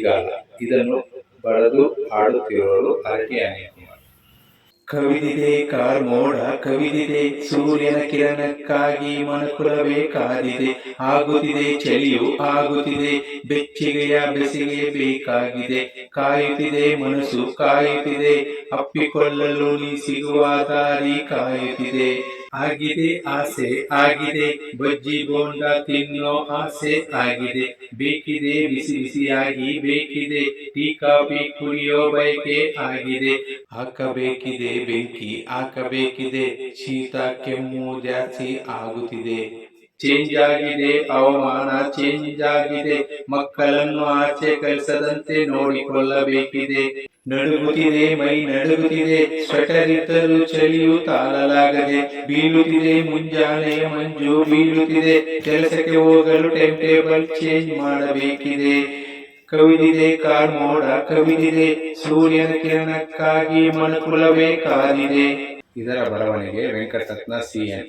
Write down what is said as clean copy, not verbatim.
ಚಳಿಗಾಲ. ಇದನ್ನು ಬರೆದು ಹಾಡುತ್ತಿರುವವರು ಅರಟಿ ಅನಿಲ್ಕುಮಾರ್. ಕವಿದಿದೆ ಕಾರ್ಮೋಡ ಕವಿದಿದೆ, ಸೂರ್ಯನ ಕಿರಣಕ್ಕಾಗಿ ಮನುಕುಲವೇ ಕಾದಿದೆ. ಆಗುತ್ತಿದೆ ಚಳಿಯು ಆಗುತ್ತಿದೆ, ಬೆಚ್ಚಗೆಯ ಬೆಸಿಗೆ ಬೇಕಾಗಿದೆ. ಕಾಯುತ್ತಿದೆ ಮನಸ್ಸು ಕಾಯುತ್ತಿದೆ, ಅಪ್ಪಿಕೊಳ್ಳಲು ನೀ ಸಿಗುವ ದಾರಿ ಕಾಯುತ್ತಿದೆ. ಆಗಿದೆ ಆಸೆ ಆಗಿದೆ, ಬಜ್ಜಿ ಬೋಂಡ ತಿನ್ನೋ ಆಸೆ ಆಗಿದೆ. ಬೇಕಿದೆ ಬಿಸಿ ಬಿಸಿಯಾಗಿ ಬೇಕಿದೆ, ಟೀ ಕಾಫಿ ಕುಡಿಯೋ ಬಯಕೆ ಆಗಿದೆ. ಹಾಕಬೇಕಿದೆ ಬೆಂಕಿ ಹಾಕಬೇಕಿದೆ, ಶೀತ ಕೆಮ್ಮು ಜಾಸ್ತಿ ಆಗುತ್ತಿದೆ. ಚೇಂಜ್ ಆಗಿದೆ ಹವಾಮಾನ ಚೇಂಜ್ ಆಗಿದೆ, ಮಕ್ಕಳನ್ನು ಆಚೆ ಕಳಿಸದಂತೆ ನೋಡಿಕೊಳ್ಳಬೇಕಿದೆ. ನಡುಗುತ್ತಿದೆ ಮೈ ನಡುಗುತ್ತಿದೆ, ಸ್ವೆಟರ್ ಇದ್ದರೂ ಚಳಿಯು ತಾಳಲಾಗದೆ. ಬೀಳುತ್ತಿದೆ ಮುಂಜಾನೆ ಮಂಜು ಬೀಳುತ್ತಿದೆ, ಕೆಲಸಕ್ಕೆ ಹೋಗಲು ಟೈಮ್ ಟೇಬಲ್ ಚೇಂಜ್ ಮಾಡಬೇಕಿದೆ. ಕವಿದಿದೆ ಕಾರ್ಮೋಡ ಕವಿದಿದೆ, ಸೂರ್ಯನ ಕಿರಣಕ್ಕಾಗಿ ಮನುಕುಲವೇ ಕಾದಿದೆ. ಇದರ ಬರವಣಿಗೆ ವೆಂಕಟರತ್ನ CN.